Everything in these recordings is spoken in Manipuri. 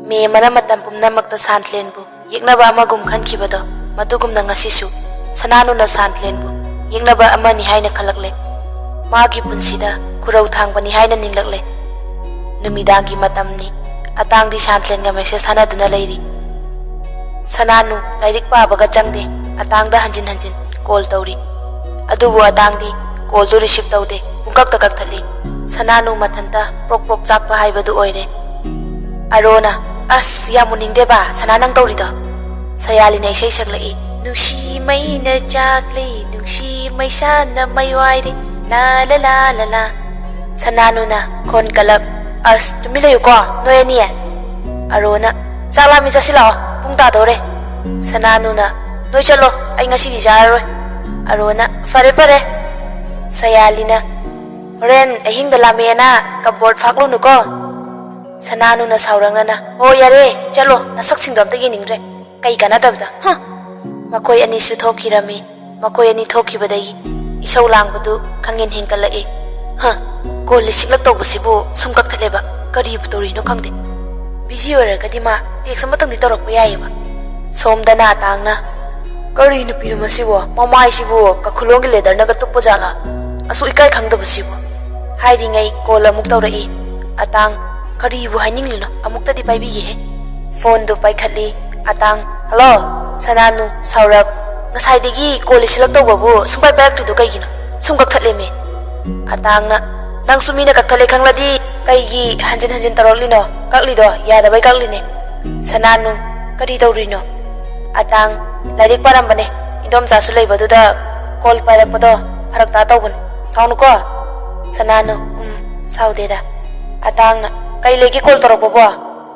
me mana matam pumnamakta Santlenbu yeknaba amagum khankibado madugumna ngasisu Sananuna Santlenbu yeknaba amani haina khalakle magi punsida kurau thangbani haina ninglakle numidangi matamni atangdi Santlenga message sanaduna leiri Sananu lairik pabaga changde atangda hanjin hanjin call tawri adubu atangdi call do receive tawde pungkak takak thali Sananu mathanta prok prok chakpa haibadu oire Arona as yamuning deba sananang tawrida sayali na isay saglai nusi may na chakli nusi may sana may wairi la la la la la Sananu na kon kalap as tumilayo ko noya niya Arona salami sa sila pungta dore Sananu na noy chalo ay nga si dijaroy Arona fare pare sayali na ren ahing dalami na kabord faklo nuko Sananu na saurang na oh yare chalo nasak singdom ta giningre kai kana dabda ha makoy ani su thokirami makoy ani thokibadai isau langbadu khangin hingkalai ha ko lisiklak tobasibu sumkak thaleba kari butori no khangde busy ora kadima tek samatang di torok yaiba somdana tangna kari nu pirumasibo mamai sibo ka khulong gi leather na ka tuppo jala asu ikai khangdabasibo hairingai call amuk tawrai atang kari bu haining lino amuk ta di pai bi he phone do pai khali atang hello Sananu saurak ngasai digi call silak tawbabu sumpai parak tu kai gino sumkak thale me atang na nang sumina ka thale khangladi kai gi hanjin hanjin tarok lino kakli do ya da bai kakli ne Sananu kari tawrino atang lairik parambane indom jasu leibadu da call parak pado farak ta tawbun saunu ko Sananu saude da atang kai legi call tarok bobo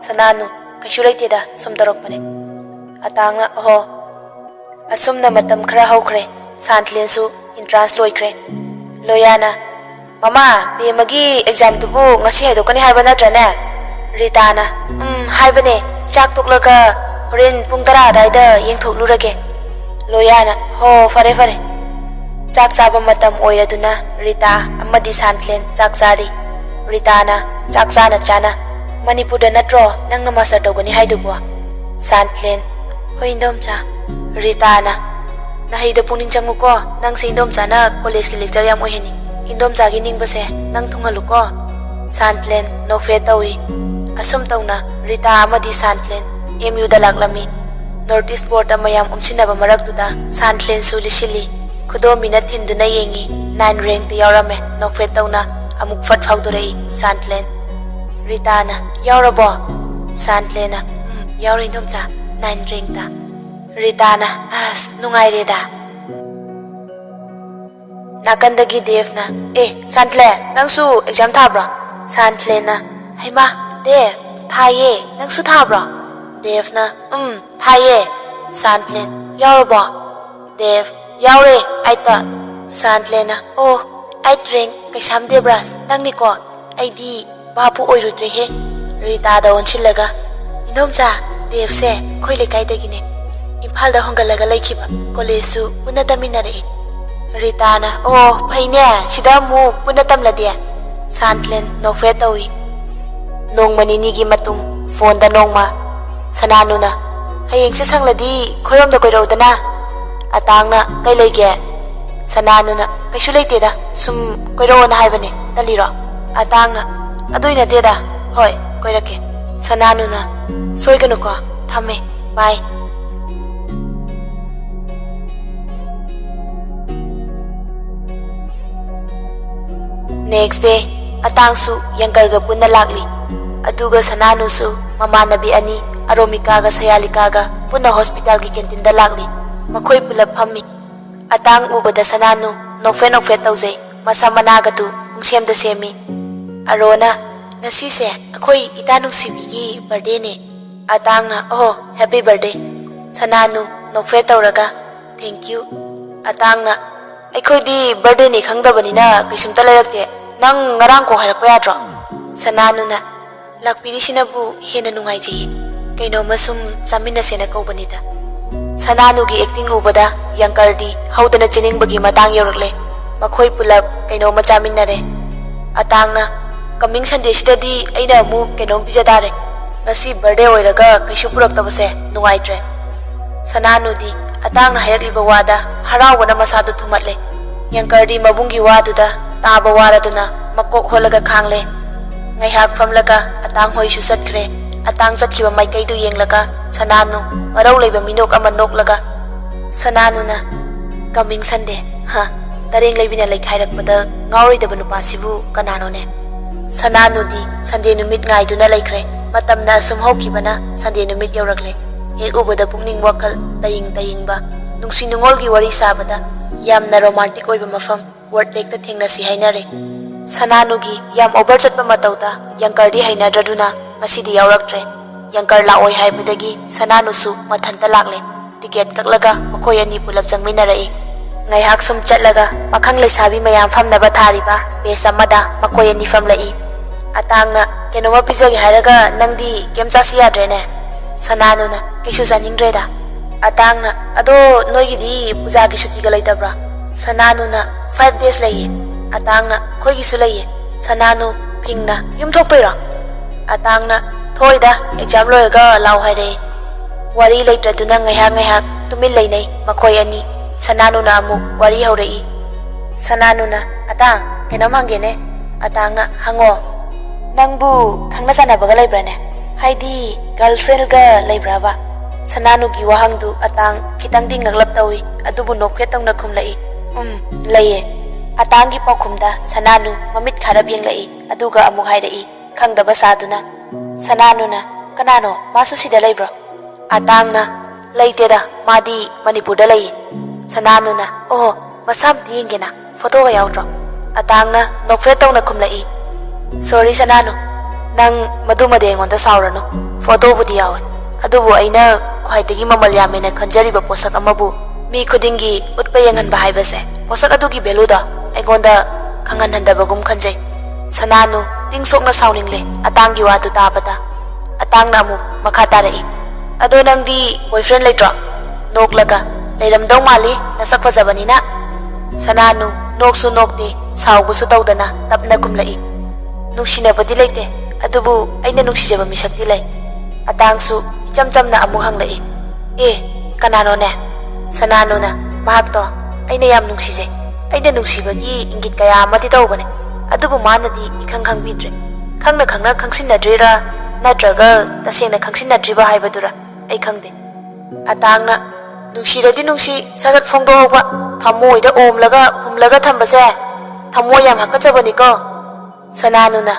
Sananu kaishu leite da sum tarok pane atang ho asumna matam khara hokre Santlen su entrance loikre loyana mama be magi exam tubu ngasi haido kani haiba natrane Ritana haibane chak toklaga horen pung 10 daida yengthoklurage loyana ho fare fare chak chaba matam oiraduna Rita amadi Santlen chak chari Ritana chak chana chana Manipurda natro nang master togani haidubo Santlen hoindom cha Ritana nahi da puning changuko nang se indom cha na college ki lecture yam oheni indom cha gi ning base nang thungaluko Santlen no fe tawi asum tawna Rita amadi Santlen MU da laklami notice board amayam umsinaba marak tuda Santlen su lisili khudo minute hinduna yengi 9 rank ti yarame no fe tawna amuk fat phawdurei Santlen Ritana yaurabo Santlena yauri indom cha 9 rank ta Ritana as nungai reda nakandagi Devna Santlen nangsu exam thabra Santlena haima Dev thaye nangsu thabra Devna thaye Santlen yaurabo Dev yaure aita Santlena oh 8 rank kaisam debras nangni ko aidi bapu oirudre he Rita da onchilaga indom cha Dev se khoi lekai dagine Imphal da hongalaga laikhiba college su puna taminare Ritana oh phaine sida mu puna tamlade Santlen nokfe tawi nongmani ni gi matung phone da nongma Sananu na hayeng se sangladi khorom da koirodana atangna kai leige Sananu na kaisu leite da sum koirona haibane taliro atangna aduina teda hoi koirake Sananu na soiganu ko thame bye Next day, atang su yangkar ga punna lagli. Aduga Sananu su mamanabi ani Aromika ga Sayalika ga punna hospital gi canteen da lagli. Makoy pulap hammi. Atang ubada Sananu nokfe tawze masamana ga tu ungsem da semi. Arona ngasi se akoy itanung sibi gi birthday ne. Atang na oh happy birthday. Sananu nokfe tawraga thank you. Atang na akoy di birthday ni khangdabani na kisum talarakte nang ngarang ko harak payatro Sananu na lakpiri sinabu hena nungai ji kaino masum chamina sena ko banida Sananu gi acting ubada yangkar di haudana chining bagi matang yorakle makhoi pulap kaino machaminare atang na coming Sunday sida di aina mu kaino bijadare ngasi birthday oiraga kaisu puraktabase nungaitre sananudi atangna hayakliba wada harawana masadu thumatle yangkardi mabungi waduda taba waraduna makok holaga khangle ngaihak famlaga atang hoisu satkre atang chatkiba maikaidu yenglaga sananu marau leiba minok ama noklaga sananuna coming Sunday ha tareng leibina lekhairakpada ngauridaba nupasibu kananone sananudi Sunday numit ngaiduna leikre matamna sum hokibana Sunday numit yaurakle hek ubada pungning wakal tayingba nungsi nungolgi wari sabada yamna romantic oiba mafam word lekta thengnasi hainare sananugi yam over chatpa matauda yangkardi hainadraduna masidi yauraktre yangkar laoi haibadagi sananusu mathanta lakle ticket kaklaga makoi ani pulap jangminarai ngaihak sum chatlaga pakhang leisabi mayam famnaba thariba bes amada makoi ani famlai atangna kenoma pizagi hairaga nangdi kemcha siyadrene sananuna kesu janingdreda atangna ado noigidi puja gi suti ga leitabra sananuna 5 days laiye atangna khoi gi su laiye sananu phingna yum thoktoira atangna thoida exam loiga law haire wari leitraduna ngaihak tumil leinai makoi ani sananuna amu wari haurei sananuna atang kenom hangene atangna hango nangbu khangna janabaga leibrane haidi girlfriend ga leibraba sananugi wahangdu atang kitang ding ngaglap tawi adubu nokphe tongna khumlai laiye atangi pakhumda sananu mamit kharab yenglai aduga amu hairei khangdaba saduna sananuna kanano masu sida leibro atangna leiteda madi manipur da lei sananuna oh masam tingena photo ga yaudro atangna nokphe tongna khumlai sorry sananu nang madumade ngonda saurano photo budi yawe adubu aina khwaidagi mamal yamena khanjariba posak amabu mi khudingi utpa yangan ba haibase posak adugi beluda aigonda khangan handabagum khanjai sananu tingsokna sauningle atangi wadu tabata atangna amu makha tarai ado nangdi boyfriend leitro noklaga leiramdau mali nasak fajabanina sananu noksu nokte saugusu tawdana tapna kumlai nungsinabadi leite adubu aina nungsijaba misakti lei atangsu chamchamna amu hanglai kanano ne sananuna mahakto aina yam nungsije aina nungsibagi ingit kaya amati tawbane adubu manadi ikhang bidre khangna khangsinadrira natraga tasengna khangsinadriba haibadura ai khangde atangna nungsiradi nungsi sajat phongdoba thamoida omlaga humlaga thambase thamo yam hakajabani ko sananuna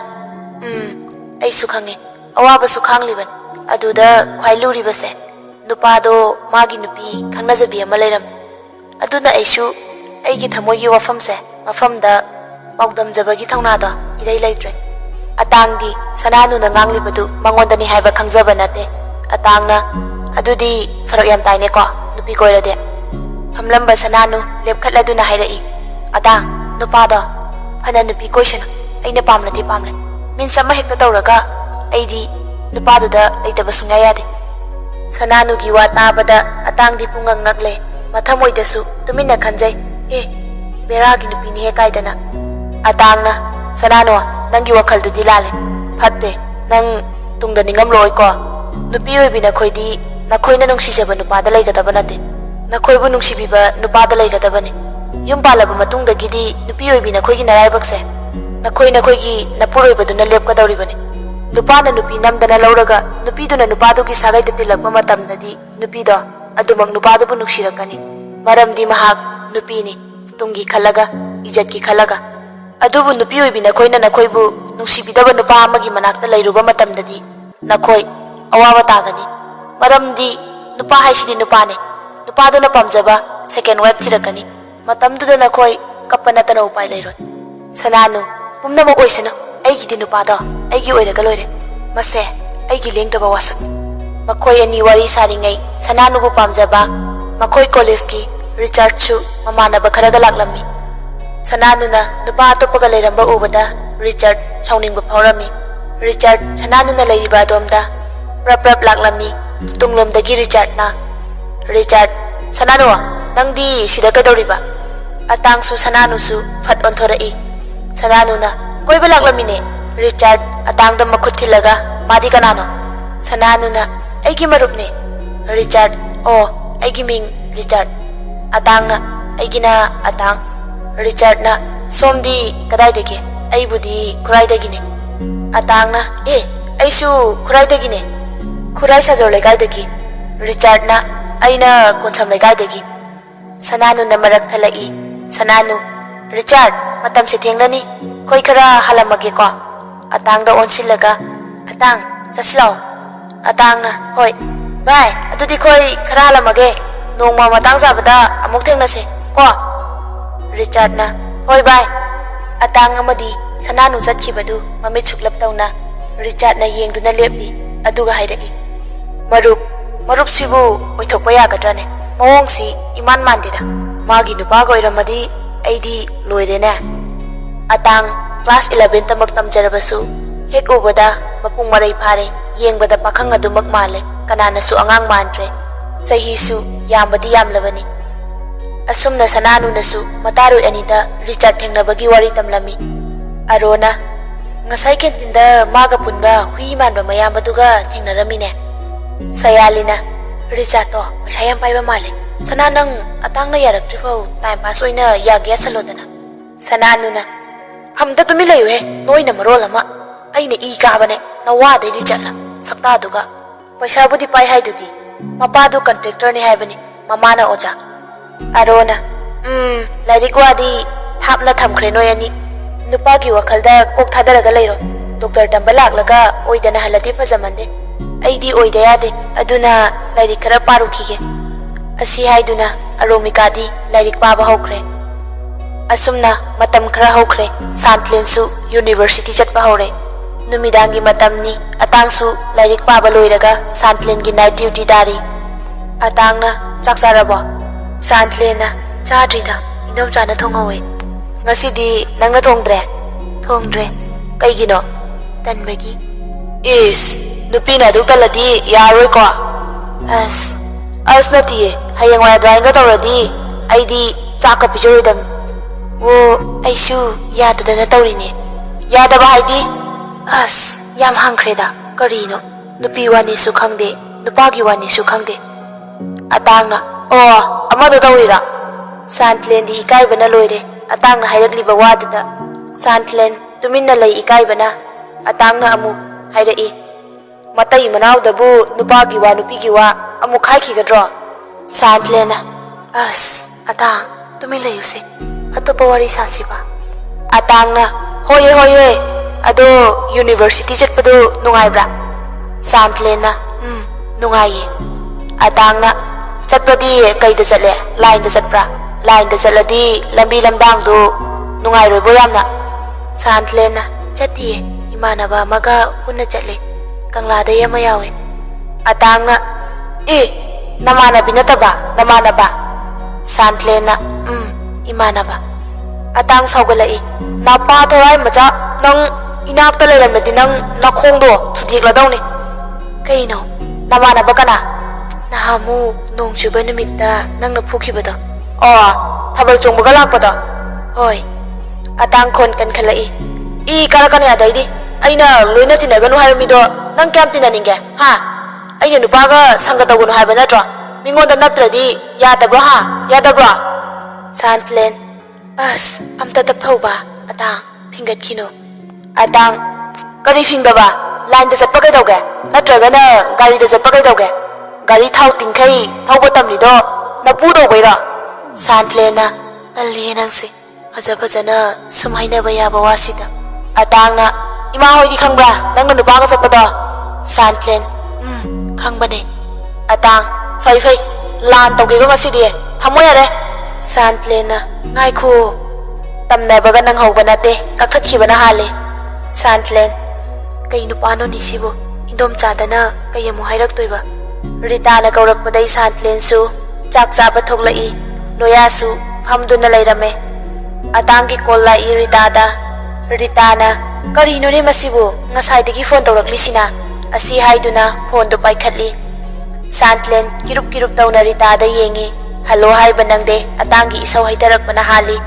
ai su khange awaba su khangliban aduda khwai luribase nupado magi nupi khangnajabi ama leiram aduna aisu aigi thamogi wafamse mafamda paudam jabagi thaunada irai leitre atangdi sananuna nganglibadu mangondani haiba khangjaba nate atangna adudi farak yam taine ko nupi koirade hamlamba sananu lepkhatladuna hairai atang nupada phana nupi koisana aina pamlati pamle min sama hekta tawraga aidi nupaduda leitaba sunga yade sananugi wa tabada atangdi pungang ngagle mathamoidasu tumina khanjai beragi nupini he kaidana atangna sanano nangi wakhal du dilale phatte nang tungda ningam loi ko nupi oibina khoidi nakhoina nungsijaba nupada leigadaba nate nakhoibu nungsibiba nupada leigadabane yum palaba matungda gidi nupi oibina khoigi naraibakse nakhoina khoigi napuroibaduna lepkadawribane nupana nupi namdana lauraga nupiduna nupadugi sagaida tilakpa matamdadi nupido adumak nupadubu nungsirakani maramdi mahak nupini tungi khalaga ijatki khalaga adubu nupi oibina khoina nakhoibu nungsibidaba nupa amagi manakta leiruba matamdadi nakhoi awaba tagani maramdi nupa haisidi nupane nupaduna pamjaba second wife thirakani matamduda nakhoi kapanatana upai leiroi sananu pumnama oisana aigidi nupado aigi oiraga loire mase aigi lengdaba wasak makhoi ani wari saringai sananubu pamjaba makhoi college ki Richard chu mamanaba kharaga laklammi sananuna nupa atopaga leiramba ubada Richard chauningba phawrami Richard sananuna leiriba domda prap laklammi tunglomdagi Richard sananu nangdi sida kadoriba atangsu sananusu phat onthorai sananuna koiba laklamine Richard atangda makhut thilaga madi kanano Sananuna aigi marupne. Richard oh aigi ming Richard. Atangna aigina Atang. Richard na somdi kadaidagi aibudi khuraidagine. Atangna aisu khuraidagine. Khurai sajor legaidagi. Richard na aina konsam legaidagi. Sananuna marak thalai. Sananu Richard matam se thenglani khoi khara halamage ko. Atangda onsilaga Atang chaslao. Atangna hoi bye adudi khoi khara halamage nongma matang sabada amuk thengnase ko. Richard na hoi bye. Atang amadi Sananu chatkibadu mamit suklap tawna Richard na yengduna lepli aduga hairaki marup sibu oithokpa yagadrane mawongsi iman mandida magi nupa goiramadi aidi loirene. Atang class 11 tamak tamjarabasu hek ubada mapung marai phare yengbada pakhang adumak male kanana su angang mandre chahi su yambadi yamlabani. Asumna Sananu nasu mataru anida Richard thengnabagi wari tamlami. Arona ngasai kentinda maga punba hui manba mayam aduga thengnaramine. Sayalina Richard to pasayam paiba male. Sananang Atangna yarakri phau time pass oina yagya salodana. Sananu na hamda tumi layu he noina marol ama aina I kabane na wade Richard la sakta aduga paisa budi pai haidudi mapadu contractor ni haibani mamana oja. Arona lairik wadi thapna thamkhre noyani nupagi wakhalda kok thadaraga leiro doctor tamba laklaga oidana haladi phajamande aidi oida yade aduna lairik khara parukhige asi haiduna aromikadi lairik paba hokre. Asumna matam khara hokre Santlen su university chatpa hore. Numidangi matamni Atangsu lairik paba loiraga Santlen gi night duty dari. Atangna chaksarabo Santlena chadrida indom chana thongawe. Ngasidi nangna thongdre kaigino tanbagi is nupina du taladi yaroi ko as natiye hayang waya drawing tawradi aidi chaka pijoridam wo aisu yadadana tawrine yadaba haidi as yam hangkreda karino nupi wani su khangde nupagi wani su khangde. Atangna amado tawrira. Santlen di ikaibana loire. Atangna hairakliba waduda Santlen tuminna lay ikaibana. Atangna amu hairai matai manawdabu nupagi wa nupigi wa amu khaikigadro. Santlena Atang tumi layuse atopa wari sasiba. Atangna hoye ado university chatpadu nungaibra. Santlena nungaye. Atangna chatpadi kaida chatle line da chatpra line da chaladi lambi lamdang du nungai roi boyamna. Santlena chatiye imanaba maga punna chatle kangla da yama yawe. Atangna namana binataba namanaba. Santlena imanaba. Atang saugalai napa thorai macha nang inak ta leramdi nang nakhongdo thudik ladawni kaino namanaba kana nahamu nongchuba numitta nangna phukibada thabal chongbaga lakpada hoi. Atang khon kan khalai karakane adaidi aina loina tinaganu haimido nang kyam tinaninge ha aina nupaga sanga tagunu haiba natro mingonda natradi yadabra ha yadabra. Santlen amta tapthauba Atang phingat khino. Atang kari phingdaba line da chappa kaidauge natragana gari da chappa kaidauge gari thau tingkai thauba tamrido napu daubaira. Santlena talli nangse fajana sumhaina bayaba wasida. Atangna ima hoidi khangbra nangna nupaga chappada. Santlen khangbane. Atang fai lan tawgega ngasidi thamoi are. Santlena ngaikho tamnabaga nang hauba nate kakhatkibana hale. Santlen kai nupano nisibo indom chadana kayamu hairaktoiba. Ritana kaurakpadai Santlen su chak chaba thoklai loya su phamduna lairame. Atangi kolla I Ritada. Ritana karino ne masibo ngasaidagi phone tawraklisina asi haiduna phone do paikhatli. Santlen kirup tawna Ritada yengi hello haiba nangde Atangi isau haitarakpana hali.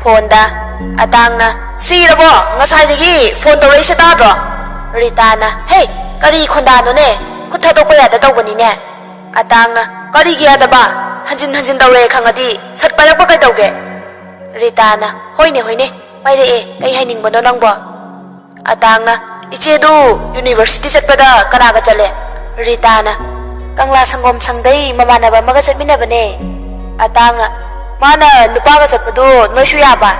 Phone da Atangna sirabo ngasaidagi phone tawrai satadro. Ritana hey Kari khondano ne, kutha tokpa yada tawbani ne. Atangna, kari gi yadaba, hanjin hanjin tawre khangadi, sat parakpa kai tawge. Ritana, hoine hoine, paire kai hainingbano nangbo. Atangna, iche du university satpada kanaga chale. Ritana, Kangla sangom sangdai mamanaba maga satminabane. Atangna, mana nupaga satpadu noishu yaba.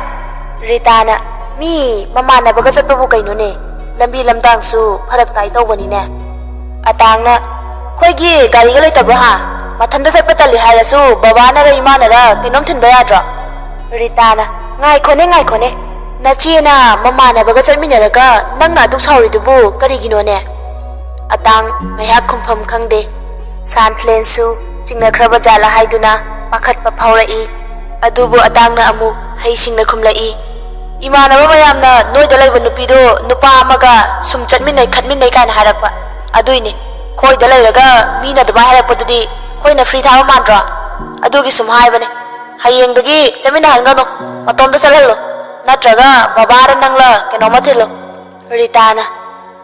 Ritana, mi mamanabaga satpabu kainone. Lambi lamdang su pharak tai tawbani ne. Atangna, khoigi gari ga leitabra ha. Mathanda satpatali harasu babana ra imana ra kinom thinba yadra. Ritana, ngai khone. Nachina mamanabaga satminaraga nangna duk sauridubu karigino ne. Atang ngayak khumpham khangde. Santlen su chingna khraba jala haiduna pakhatpa phaurai. Adubu atangna amu heisingna khumlai. Imanaba mayamna noida laiba nupido nupa amaga sum chatminai khatminai kana harakpa. Aduine khoida lairaga mina duba harakpadudi khoina free thaba mandra. Adugi sum haibane. Hayengdagi chamina hangano matomda chalhallo. Natraga babara nangla kenoma thilo. Ritana,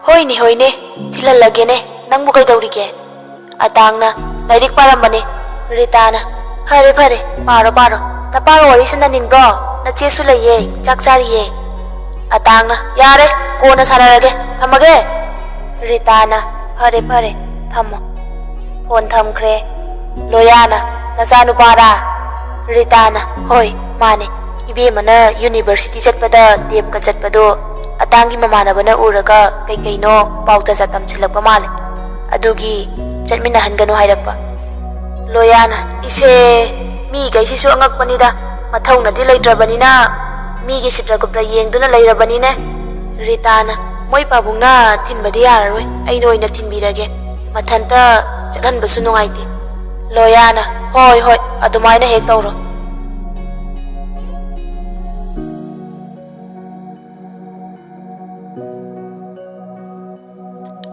hoine thilalagene nangbu kaidaurige. Atangna lairik parambane. Ritana, phare paro taparo wari sananingro nache su laye chak chariye. Atangna, yare kona sanarage thamage. Ritana, phare thammo. Phone thamkhre. Loyana, nachanu para. Ritana, hoi mane. Ibemana university chatpada debka chatpado atangi mamanabana uraga kaino pauta jatam chilakpa male. Adugi chatmina hangano hairakpa. Loyana, ise mi gaisi su angakpanida mathauna di laitrabanina mi gi sitragupra yengduna lairabanine. Ritana, moi pabungna thinbadi yararoi ai noina thinbirage mathanta chathanbasu nungaite. Loyana, hoi adumaina hek tawro.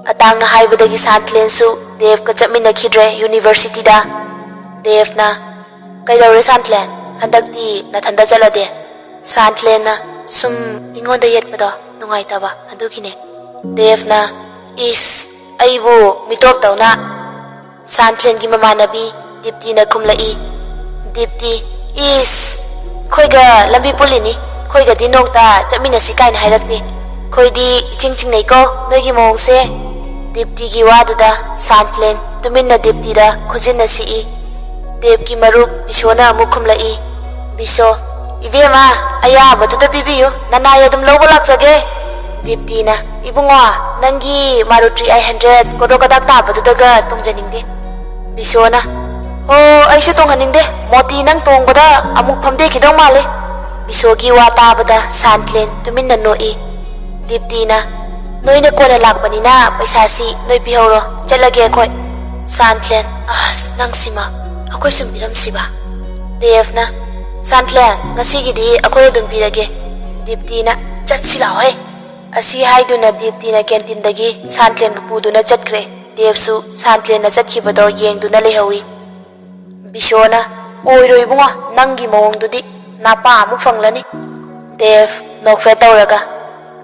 Atangna haibadagi Santlen su Dev ka chapmina khidre university da. Devna, kaidawre Santlen handakti nathanda chalade. Santlen na sum ingonda yetpado nungaitaba adugine. Devna, is aibu mitop tawna. Santlen gi mamanabi Dipti na kumlai. Dipti, is khoiga lambi pulini khoiga dinokta chapmina sikain hairakti. Khoidi iching nei ko noigi mongse. Dipti ki waduda Santlen tuminna Dipti da khujinna si. Dev ki marup Bisona mukhum lai. Biso, ibema aya batuda bibiyu nanaya dum lobo laksage. Dipti na ibungwa nangi marutri 100 kodokadak ta batudaga tungjaningde. Bisona, oh aishu tunghaningde moti nang tungbada amuk phamde kidong male. Bisogi wa tabada Santlen tuminna noi. Dipti na noina kona lakpanina paisa si noi pihoro chalage khoi. Santlen, nang sima akoy sumpiram siba. Devna, Santlen ngasigidi akoy dum pirage. Dipti na chatsi lao he. Asi haiduna Dipti na canteen dagi Santlen pupuduna chatkre. Devsu Santlen na chatkibado yengduna lehawi. Bisona, oiroi bunga nangi mawongdudi napa amuk fanglani. Dev nokfe tawraga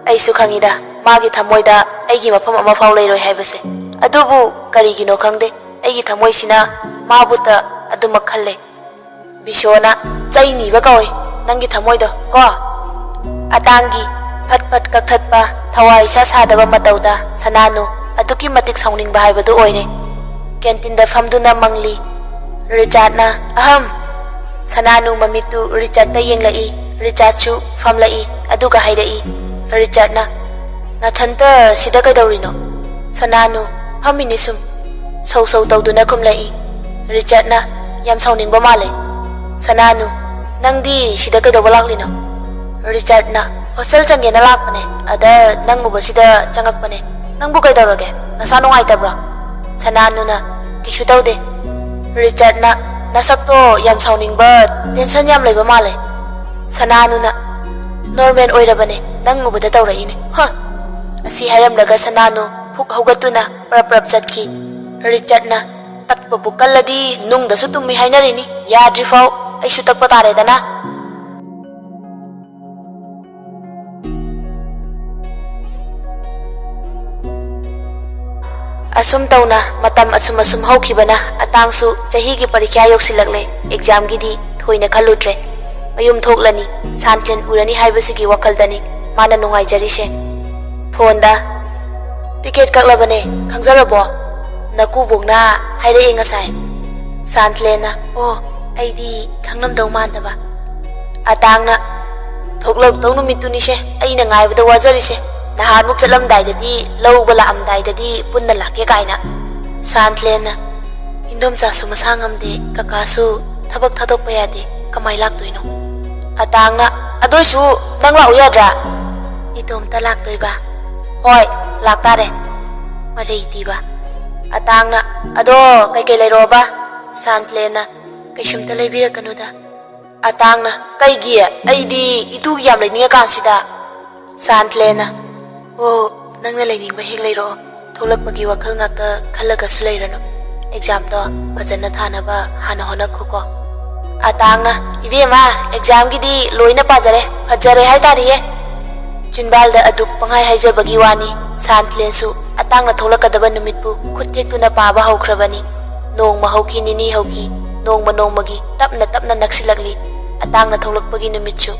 aisu khangida magi thamoida aigi mafam ama faw leiroi haibase. Adubu karigino khangde aigi thamoisina mabuta adumak khalle. Bisona chaini ba kawai nangi thamoido ko. Atangi phat kakthatpa thawai sa sadaba matauda sananu aduki matik saungning ba haibadu oire. Canteen da famduna mangli. Richard na aham. Sananu mamitu Richard ta yenglai. Richard chu famlai aduga hairai. Richard na nathanta sida kaidaurino. Sananu haminisum sau tawduna kumlai. Richard na yam sauningba male. Sananu nangdi sida kaidawba laklino. Richard na hostel changgena lakpane ada nanguba sida changakpane. Nangbu kaidaurage nasa nungaitabra. Sananu na kishu tawde. Richard na nasakto yam sauningba tension yam laiba male. Sananu na Norman oirabane nangubada tawraine. Asi haramraga Sananu phuk haugatuna prap chatki. Richard na takpa bukalladi nungda su tummi hainarini yadri fau aisu takpa taredana. Assume तौना मतम असुम हौखिबना अतांगसु चहीगी परीक्षा योक्सिलक्ले एग्जाम गिदी थोइना खलुद्रे मयुम थोक्लनी सान्थलेन उरनी हाइबसिगी वखलदनी माना नुंगाइजरिसे फोनदा टिकेट कक्लबने खंगजरबो नकुबुगना हाइरे ngасai सान्थलेना ओ आइदी खंगनमदौ मानदबा अतांगना थोक्लक्तौ नुमितुनिसे अइना ngaibदा वाजरिसे नहामुक चलमदाइददी लौबा लामदाइददी पुन्ना लाके काइना सान्थलेना इंदोमचासु मसा ngamde kakasu थबक थादोकपा यादे कमाई लाक्तोइनो अतांगना अदोइसु नंग लाउ याद्रा इतोमता लाक्तोइबा होय लाक्तारे मरेइदीबा अतांगना अदो कई लेरोबा सान्थलेना कैसुमता लेबिरकनुदा अतांगना कईगी अइदी इतुगी याम लेनिंगा कांसिदा सान्थलेना ओ नंगना लेनिंगबा हेक लेरो थोलकपगी वखल ngakta खलगसु लेरनो एग्जाम दो फजन थानबा हाना होनखुको अतांगना इबेमा एग्जाम गिदी लोइना पाजरे फजरे हाय तारिये चिनबाल दा अदुक पंगाई हाइजबगी वानी सान्थलेनसु अतांगना थोलकदबा नुमितपु खुत्तेक्तुना पाबा हौख्रबनी नोंगमा हौकी निनी हौकी नोंगमगी तपना तपना नक्सिलगली अतांगना थोलकपगी नुमितसु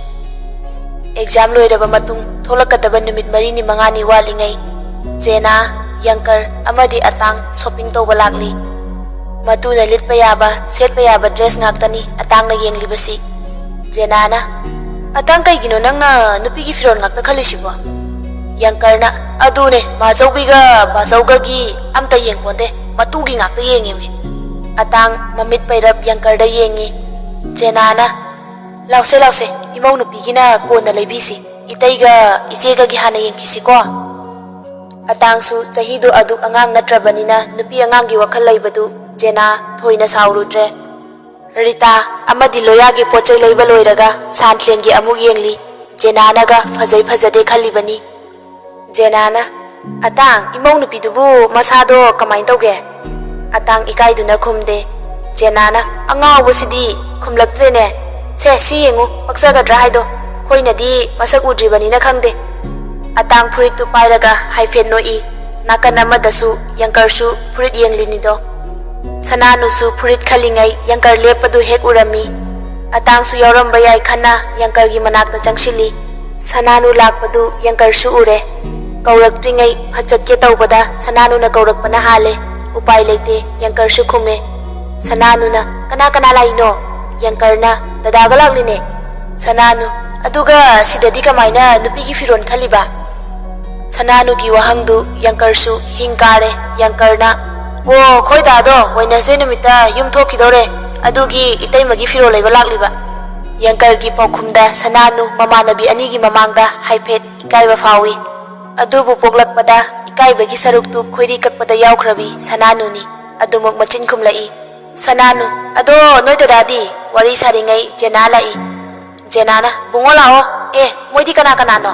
एग्जाम लोइरबा मतुंग थोलकदबा नुमित मरीनी मंगानी वालिंगै जेना यंकर अमदी अतांग शॉपिंग तौबा लागली मतुना लिटपा याबा सेटपा याबा ड्रेस ngaktani अतांगना येंगलिबसी जेनाना अतांग कईगिनो नंगना नुपीगी फिरोन ngakta खलिसिबो यंकरना अदुने माजौबिगा बाजौगगी अमता येंगपोंदे मतुगी ngakta येंगिमि अतांग ममित पैरब यंकरदा येंगी जेनाना लाउसे इमौ नुपीगिना कोना लेबिसी इतैगा इचेगागी हाना येंकिसिको अतांगसु चहीदो अदुक अंगांग नट्रबनिना नुपी अंगांगी वखल लैबदु जेना थोइना साउरुद्रे रिता अमदी लोयागी पोचै लैबा लोइरगा सान्थलेंगी अमुक येंगली जेनानागा फजै फजदे खलिबनी जेनाना अतांग इमौ नुपीदुबु मसादो कमाइन तौगे अतांग इकाइदुना खुमदे जेनाना अंगावबसिदी खुमलक्त्रेने से सी येंगु पक्सगद्रा हाइदो खोइनदी मसक उद्रिबनिना खंगदे अतांग फुरितु पाइरगा हाइफेन नोई नाकन अमदसु यंकरसु फुरित येंगलिनिदो सनानुसु फुरित खलिंगै यंकर लेपदु हेक उरमी अतांगसु यौरंबा याय खन्ना यंकरगी मनाकता चंगसिली सनानु लाकपदु यंकरसु उरे कौरक्त्रिंगै फचतके तौबदा सनानुना कौरकपना हाले उपाय लेते यंकरसु खुमे सनानुना कना कना लाइनो यंकरना ददागा लागलिने सनानु अदुगा सिददी कमाइना नुपीगी फिरोन खलिबा सनानुगी वहंगदु यंकरसु हिंकारे यंकरना ओ खोई दादो वेनसडे नुमिता युम थोखिदोरे अदुगी इतैमगी फिरो लेबा लाक्लिबा यंकरगी पौखुमदा सनानु ममानबी अनिगी ममांगदा हाइफेट इकाइबा फावी अदुबु पोगलकपदा इकाइबगी सरुक्तु खोइरी ककपदा यावख्रबी सनानुनी अदुमुक मचिन खुमलाई सनानु अदो नोय दादी वारी सारिंगै जेना लाई जेनाना बुंगो लाओ ए मोइदी कना कनानो